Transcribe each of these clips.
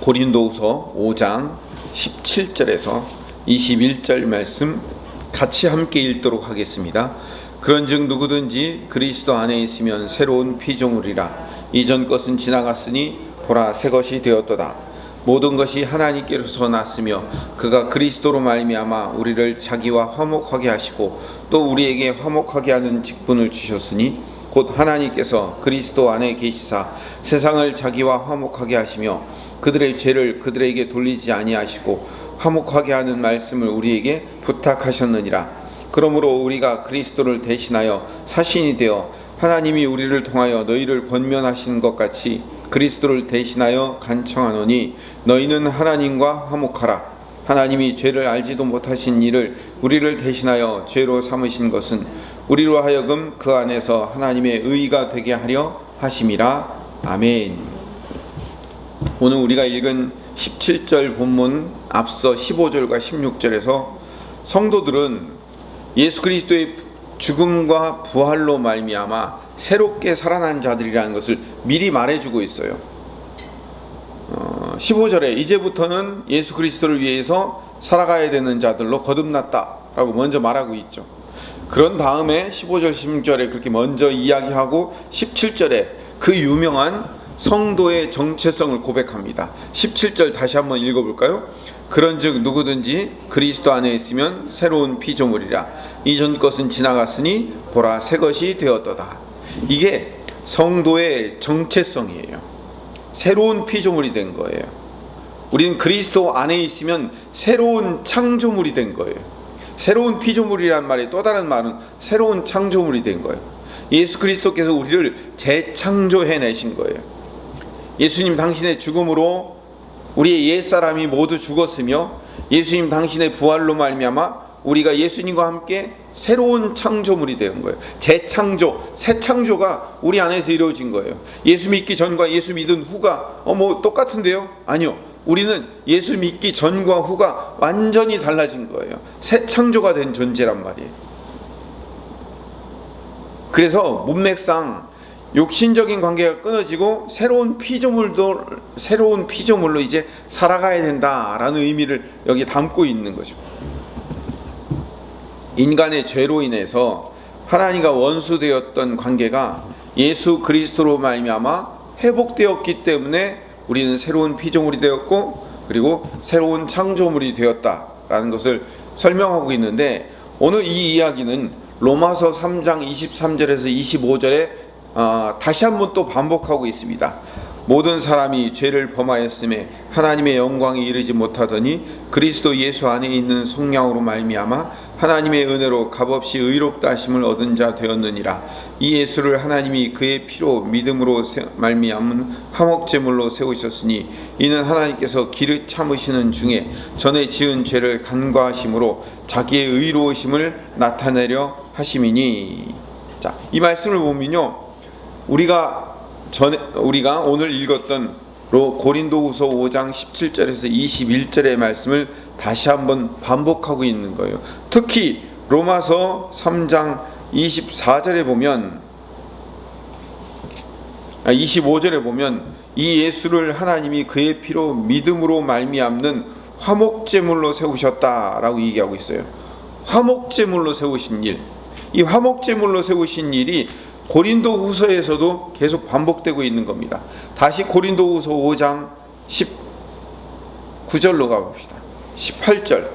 고린도후서 5장 17절에서 21절 말씀 같이 함께 읽도록 하겠습니다. 그런즉 누구든지 그리스도 안에 있으면 새로운 피조물이라. 이전 것은 지나갔으니 보라 새 것이 되었도다. 모든 것이 하나님께로서 났으며 그가 그리스도로 말미암아 우리를 자기와 화목하게 하시고 또 우리에게 화목하게 하는 직분을 주셨으니 곧 하나님께서 그리스도 안에 계시사 세상을 자기와 화목하게 하시며 그들의 죄를 그들에게 돌리지 아니하시고 화목하게 하는 말씀을 우리에게 부탁하셨느니라. 그러므로 우리가 그리스도를 대신하여 사신이 되어 하나님이 우리를 통하여 너희를 권면하신 것 같이 그리스도를 대신하여 간청하노니 너희는 하나님과 화목하라. 하나님이 죄를 알지도 못하신 이를 우리를 대신하여 죄로 삼으신 것은 우리로 하여금 그 안에서 하나님의 의가 되게 하려 하심이라. 아멘. 오늘 우리가 읽은 17절 본문 앞서 15절과 16절에서 성도들은 예수 그리스도의 죽음과 부활로 말미암아 새롭게 살아난 자들이라는 것을 미리 말해주고 있어요. 15절에 이제부터는 예수 그리스도를 위해서 살아가야 되는 자들로 거듭났다라고 먼저 말하고 있죠. 그런 다음에 15절 16절에 그렇게 먼저 이야기하고 17절에 그 유명한 성도의 정체성을 고백합니다. 17절 다시 한번 읽어볼까요? 그런즉 누구든지 그리스도 안에 있으면 새로운 피조물이라. 이전 것은 지나갔으니 보라 새 것이 되었도다. 이게 성도의 정체성이에요. 새로운 피조물이 된 거예요. 우리는 그리스도 안에 있으면 새로운 창조물이 된 거예요. 새로운 피조물이란 말의 또 다른 말은 새로운 창조물이 된 거예요. 예수 그리스도께서 우리를 재창조해내신 거예요. 예수님 당신의 죽음으로 우리의 옛사람이 모두 죽었으며 예수님 당신의 부활로 말미암아 우리가 예수님과 함께 새로운 창조물이 된 거예요. 재창조, 새 창조가 우리 안에서 이루어진 거예요. 예수 믿기 전과 예수 믿은 후가 똑같은데요? 아니요. 우리는 예수 믿기 전과 후가 완전히 달라진 거예요. 새 창조가 된 존재란 말이에요. 그래서 문맥상 육신적인 관계가 끊어지고 새로운 피조물로 이제 살아가야 된다라는 의미를 여기 담고 있는 거죠. 인간의 죄로 인해서 하나님과 원수되었던 관계가 예수 그리스도로 말미암아 회복되었기 때문에 우리는 새로운 피조물이 되었고 그리고 새로운 창조물이 되었다라는 것을 설명하고 있는데, 오늘 이 이야기는 로마서 3장 23절에서 25절에 다시 한번 또 반복하고 있습니다. 모든 사람이 죄를 범하였음에 하나님의 영광이 이르지 못하더니 그리스도 예수 안에 있는 성령으로 말미암아 하나님의 은혜로 값없이 의롭다 하심을 얻은 자 되었느니라. 이 예수를 하나님이 그의 피로 믿음으로 말미암은 화목제물로 세우셨으니 이는 하나님께서 기르 참으시는 중에 전에 지은 죄를 간과하심으로 자기의 의로우심을 나타내려 하심이니. 자, 이 말씀을 보면요, 우리가 오늘 읽었던 고린도후서 5장 17절에서 21절의 말씀을 다시 한번 반복하고 있는 거예요. 특히 로마서 3장 25절에 보면 이 예수를 하나님이 그의 피로 믿음으로 말미암는 화목제물로 세우셨다라고 얘기하고 있어요. 화목제물로 세우신 일, 이 화목제물로 세우신 일이 고린도후서에서도 계속 반복되고 있는 겁니다. 다시 고린도후서 5장 19절로 가봅시다. 18절.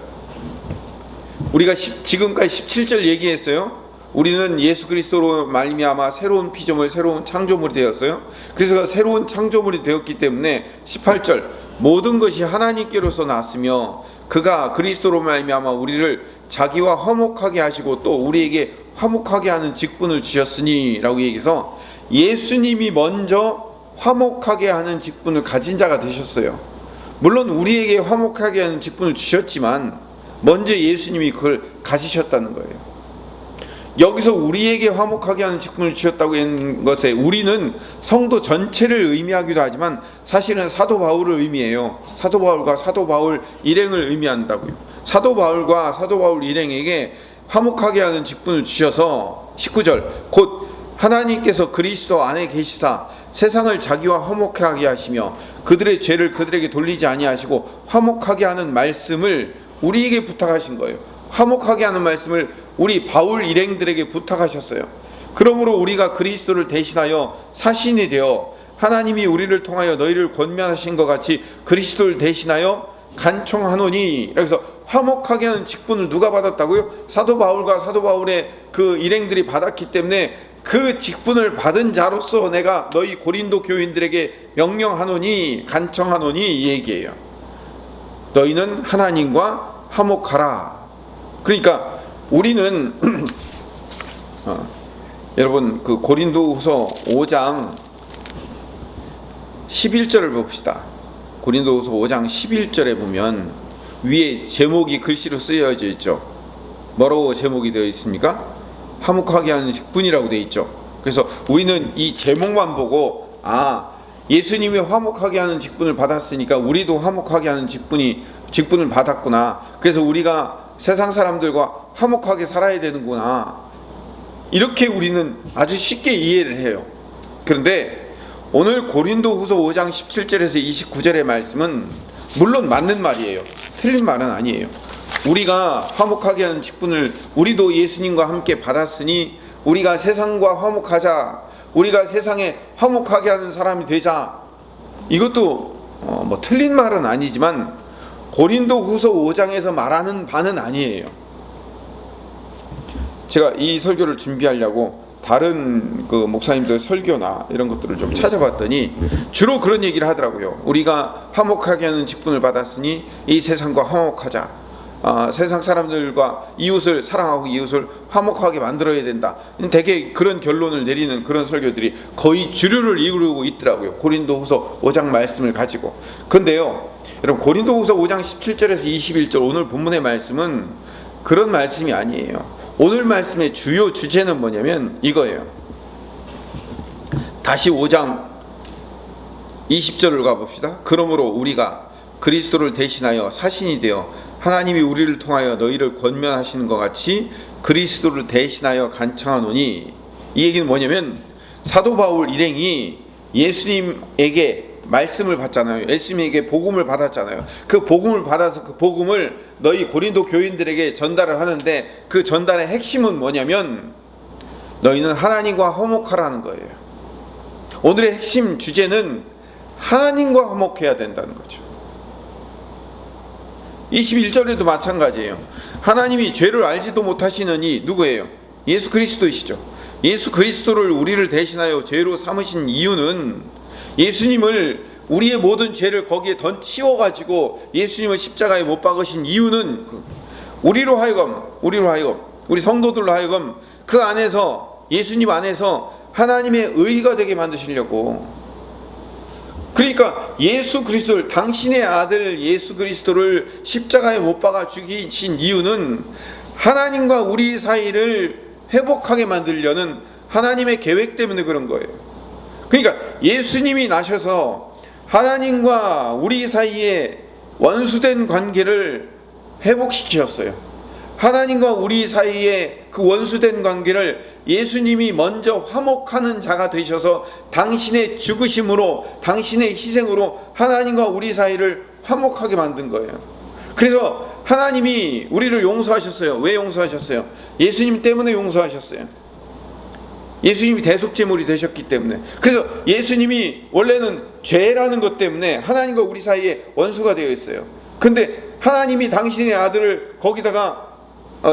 우리가 지금까지 17절 얘기했어요. 우리는 예수 그리스도로 말미암아 새로운 피조물, 새로운 창조물이 되었어요. 그래서 새로운 창조물이 되었기 때문에 18절, 모든 것이 하나님께로서 났으며 그가 그리스도로 말미암아 우리를 자기와 화목하게 하시고 또 우리에게 화목하게 하는 직분을 주셨으니 라고 얘기해서 예수님이 먼저 화목하게 하는 직분을 가진 자가 되셨어요. 물론 우리에게 화목하게 하는 직분을 주셨지만 먼저 예수님이 그걸 가지셨다는 거예요. 여기서 우리에게 화목하게 하는 직분을 주셨다고 하는 것에 우리는 성도 전체를 의미하기도 하지만 사실은 사도 바울을 의미해요. 사도 바울과 사도 바울 일행을 의미한다고요. 사도 바울과 사도 바울 일행에게 화목하게 하는 직분을 주셔서 19절, 곧 하나님께서 그리스도 안에 계시사 세상을 자기와 화목하게 하시며 그들의 죄를 그들에게 돌리지 아니하시고 화목하게 하는 말씀을 우리에게 부탁하신 거예요. 화목하게 하는 말씀을 우리 바울 일행들에게 부탁하셨어요. 그러므로 우리가 그리스도를 대신하여 사신이 되어 하나님이 우리를 통하여 너희를 권면하신 것 같이 그리스도를 대신하여 간청하노니. 그래서 화목하게 하는 직분을 누가 받았다고요? 사도 바울과 사도 바울의 그 일행들이 받았기 때문에 그 직분을 받은 자로서 내가 너희 고린도 교인들에게 명령하노니, 간청하노니 이 얘기예요. 너희는 하나님과 화목하라. 그러니까 우리는 여러분 그 고린도후서 5장 11절을 봅시다. 고린도후서 5장 11절에 보면 위에 제목이 글씨로 쓰여져 있죠. 뭐라고 제목이 되어 있습니까? 화목하게 하는 직분이라고 되어 있죠. 그래서 우리는 이 제목만 보고 예수님이 화목하게 하는 직분을 받았으니까 우리도 화목하게 하는 직분을 받았구나. 그래서 우리가 세상 사람들과 화목하게 살아야 되는구나. 이렇게 우리는 아주 쉽게 이해를 해요. 그런데 오늘 고린도후서 5장 17절에서 29절의 말씀은 물론 맞는 말이에요. 틀린 말은 아니에요. 우리가 화목하게 하는 직분을 우리도 예수님과 함께 받았으니 우리가 세상과 화목하자. 우리가 세상에 화목하게 하는 사람이 되자. 이것도 틀린 말은 아니지만 고린도후서 5장에서 말하는 바는 아니에요. 제가 이 설교를 준비하려고 다른 그 목사님들 설교나 이런 것들을 좀 찾아봤더니 주로 그런 얘기를 하더라고요. 우리가 화목하게 하는 직분을 받았으니 이 세상과 화목하자. 세상 사람들과 이웃을 사랑하고 이웃을 화목하게 만들어야 된다. 되게 그런 결론을 내리는 그런 설교들이 거의 주류를 이루고 있더라고요. 고린도후서 5장 말씀을 가지고. 근데요, 여러분 고린도후서 5장 17절에서 21절 오늘 본문의 말씀은 그런 말씀이 아니에요. 오늘 말씀의 주요 주제는 뭐냐면 이거예요. 다시 5장 20절을 가봅시다. 그러므로 우리가 그리스도를 대신하여 사신이 되어 하나님이 우리를 통하여 너희를 권면하시는 것 같이 그리스도를 대신하여 간청하노니. 이 얘기는 뭐냐면 사도 바울 일행이 예수님에게 말씀을 받잖아요. 예수님에게 복음을 받았잖아요. 그 복음을 받아서 그 복음을 너희 고린도 교인들에게 전달을 하는데 그 전달의 핵심은 뭐냐면 너희는 하나님과 화목하라는 거예요. 오늘의 핵심 주제는 하나님과 화목해야 된다는 거죠. 21절에도 마찬가지예요. 하나님이 죄를 알지도 못하시느니 누구예요? 예수 그리스도이시죠. 예수 그리스도를 우리를 대신하여 죄로 삼으신 이유는 예수님을 우리의 모든 죄를 거기에 씌워가지고 예수님을 십자가에 못 박으신 이유는 우리로 하여금 우리 성도들로 하여금 그 안에서 예수님 안에서 하나님의 의가 되게 만드시려고. 그러니까 예수 그리스도를 당신의 아들 예수 그리스도를 십자가에 못 박아 죽이신 이유는 하나님과 우리 사이를 회복하게 만들려는 하나님의 계획 때문에 그런 거예요. 그러니까 예수님이 나셔서 하나님과 우리 사이에 원수된 관계를 회복시키셨어요. 하나님과 우리 사이에 그 원수된 관계를 예수님이 먼저 화목하는 자가 되셔서 당신의 죽으심으로 당신의 희생으로 하나님과 우리 사이를 화목하게 만든 거예요. 그래서 하나님이 우리를 용서하셨어요. 왜 용서하셨어요? 예수님 때문에 용서하셨어요. 예수님이 대속제물이 되셨기 때문에. 그래서 예수님이 원래는 죄라는 것 때문에 하나님과 우리 사이에 원수가 되어 있어요. 근데 하나님이 당신의 아들을 거기다가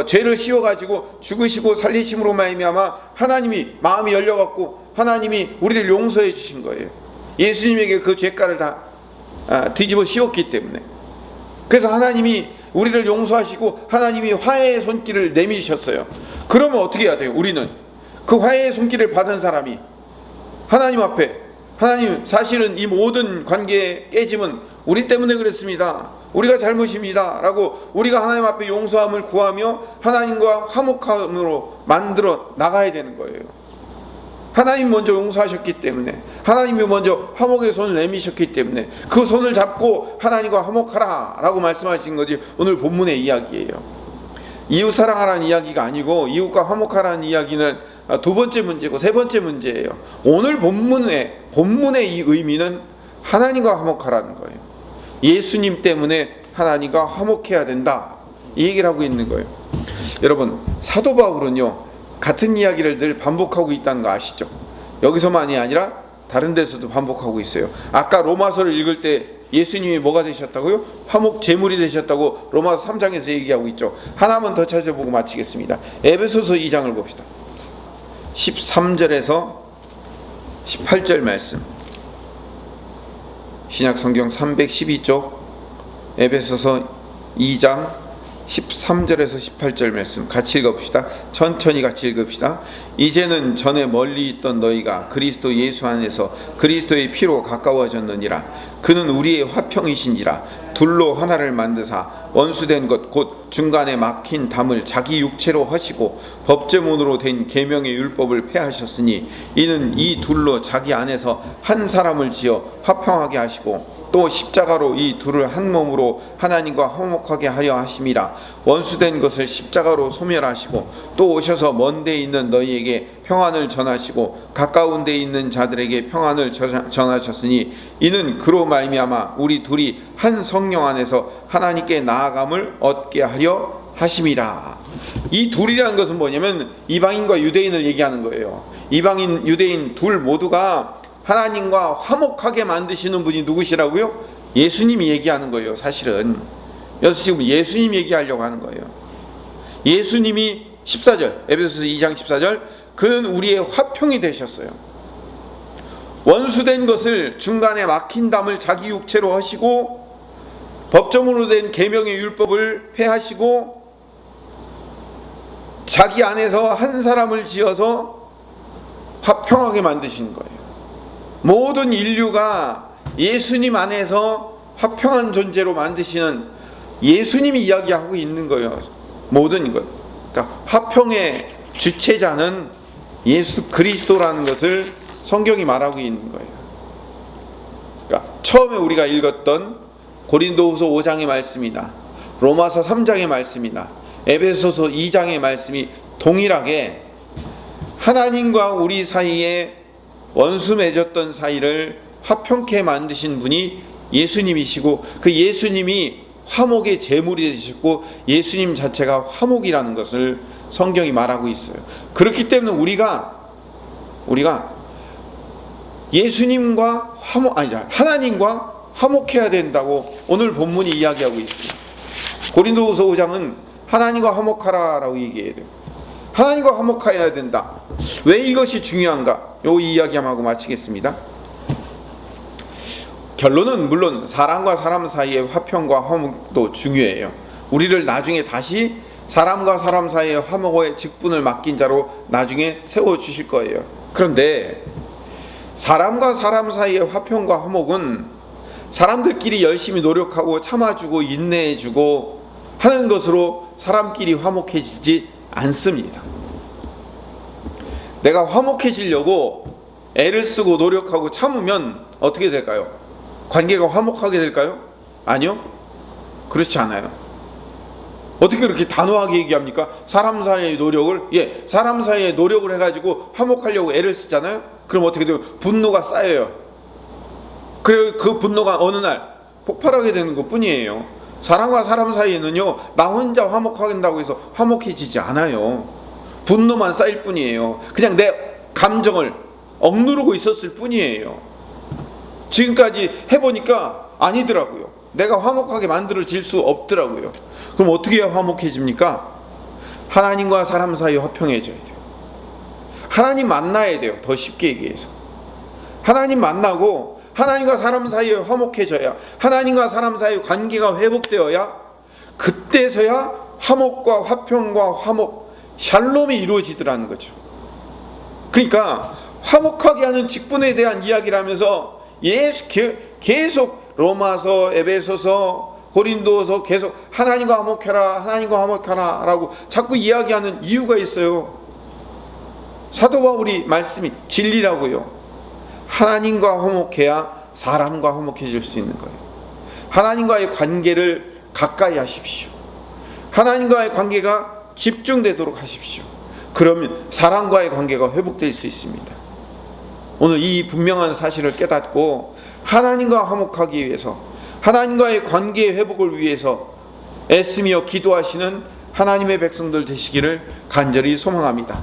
죄를 씌워가지고 죽으시고 살리심으로 말미암아 하나님이 마음이 열려갖고 하나님이 우리를 용서해 주신 거예요. 예수님에게 그 죄가를 다 뒤집어 씌웠기 때문에. 그래서 하나님이 우리를 용서하시고 하나님이 화해의 손길을 내미셨어요. 그러면 어떻게 해야 돼요? 우리는 그 화해의 손길을 받은 사람이 하나님 앞에, 하나님 사실은 이 모든 관계의 깨짐은 우리 때문에 그랬습니다. 우리가 잘못입니다 라고 우리가 하나님 앞에 용서함을 구하며 하나님과 화목함으로 만들어 나가야 되는 거예요. 하나님 먼저 용서하셨기 때문에, 하나님이 먼저 화목의 손을 내미셨기 때문에 그 손을 잡고 하나님과 화목하라 라고 말씀하신 것이 오늘 본문의 이야기예요. 이웃 사랑하라는 이야기가 아니고 이웃과 화목하라는 이야기는 두 번째 문제고 세 번째 문제예요. 오늘 본문의 이 의미는 하나님과 화목하라는 거예요. 예수님 때문에 하나님과 화목해야 된다, 이 얘기를 하고 있는 거예요. 여러분, 사도 바울은요 같은 이야기를 늘 반복하고 있다는 거 아시죠? 여기서만이 아니라 다른 데서도 반복하고 있어요. 아까 로마서를 읽을 때 예수님이 뭐가 되셨다고요? 화목 제물이 되셨다고 로마서 3장에서 얘기하고 있죠. 하나만 더 찾아보고 마치겠습니다. 에베소서 2장을 봅시다. 13절에서 18절 말씀, 신약성경 312쪽 에베소서 2장 13절에서 18절 말씀 같이 읽어봅시다. 천천히 같이 읽읍시다. 이제는 전에 멀리 있던 너희가 그리스도 예수 안에서 그리스도의 피로 가까워졌느니라. 그는 우리의 화평이신지라. 둘로 하나를 만드사 원수된 것 곧 중간에 막힌 담을 자기 육체로 하시고 법제문으로 된 계명의 율법을 폐하셨으니 이는 이 둘로 자기 안에서 한 사람을 지어 화평하게 하시고 또 십자가로 이 둘을 한 몸으로 하나님과 화목하게 하려 하심이라. 원수된 것을 십자가로 소멸하시고 또 오셔서 먼 데 있는 너희에게 평안을 전하시고 가까운 데 있는 자들에게 평안을 전하셨으니 이는 그로 말미암아 우리 둘이 한 성령 안에서 하나님께 나아감을 얻게 하려 하심이라. 이 둘이라는 것은 뭐냐면 이방인과 유대인을 얘기하는 거예요. 이방인 유대인 둘 모두가 하나님과 화목하게 만드시는 분이 누구시라고요? 예수님이 얘기하는 거예요. 사실은 여기서 지금 예수님 얘기하려고 하는 거예요. 예수님이 14절 에베소서 2장 14절 그는 우리의 화평이 되셨어요. 원수된 것을 중간에 막힌 담을 자기 육체로 하시고 법정으로 된 계명의 율법을 폐하시고 자기 안에서 한 사람을 지어서 화평하게 만드신 거예요. 모든 인류가 예수님 안에서 화평한 존재로 만드시는 예수님이 이야기하고 있는 거예요. 모든 것. 그러니까 화평의 주체자는 예수 그리스도라는 것을 성경이 말하고 있는 거예요. 그러니까 처음에 우리가 읽었던 고린도후서 5장의 말씀이나 로마서 3장의 말씀이나 에베소서 2장의 말씀이 동일하게 하나님과 우리 사이에 원수 맺었던 사이를 화평케 만드신 분이 예수님이시고 그 예수님이 화목의 제물이 되셨고 예수님 자체가 화목이라는 것을 성경이 말하고 있어요. 그렇기 때문에 우리가 예수님과 하나님과 화목해야 된다고 오늘 본문이 이야기하고 있습니다. 고린도후서 5장은 하나님과 화목하라라고 얘기해야 돼요. 하나님과 화목해야 된다. 왜 이것이 중요한가? 요 이야기하고 마치겠습니다. 결론은 물론 사람과 사람 사이의 화평과 화목도 중요해요. 우리를 나중에 다시 사람과 사람 사이의 화목의 직분을 맡긴 자로 나중에 세워주실 거예요. 그런데 사람과 사람 사이의 화평과 화목은 사람들끼리 열심히 노력하고 참아주고 인내해주고 하는 것으로 사람끼리 화목해지지 않습니다. 내가 화목해지려고 애를 쓰고 노력하고 참으면 어떻게 될까요? 관계가 화목하게 될까요? 아니요. 그렇지 않아요. 어떻게 그렇게 단호하게 얘기합니까? 사람 사이의 노력을 사람 사이에 노력을 해가지고 화목하려고 애를 쓰잖아요. 그럼 어떻게 돼요? 분노가 쌓여요. 그래 그 분노가 어느 날 폭발하게 되는 것 뿐이에요. 사람과 사람 사이에는요 나 혼자 화목하겠다고 해서 화목해지지 않아요. 분노만 쌓일 뿐이에요. 그냥 내 감정을 억누르고 있었을 뿐이에요. 지금까지 해보니까 아니더라고요. 내가 화목하게 만들어질 수 없더라고요. 그럼 어떻게 해야 화목해집니까? 하나님과 사람 사이 화평해져야 돼요. 하나님 만나야 돼요. 더 쉽게 얘기해서 하나님 만나고 하나님과 사람 사이에 화목해져야, 하나님과 사람 사이의 관계가 회복되어야 그때서야 화목과 화평과 화목, 샬롬이 이루어지더라는 거죠. 그러니까 화목하게 하는 직분에 대한 이야기를 하면서 계속 로마서, 에베소서, 고린도서 계속 하나님과 화목해라, 하나님과 화목하라 라고 자꾸 이야기하는 이유가 있어요. 사도 바울이 말씀이 진리라고요. 하나님과 화목해야 사람과 화목해질 수 있는 거예요. 하나님과의 관계를 가까이 하십시오. 하나님과의 관계가 집중되도록 하십시오. 그러면 사람과의 관계가 회복될 수 있습니다. 오늘 이 분명한 사실을 깨닫고 하나님과 화목하기 위해서, 하나님과의 관계 회복을 위해서 애쓰며 기도하시는 하나님의 백성들 되시기를 간절히 소망합니다.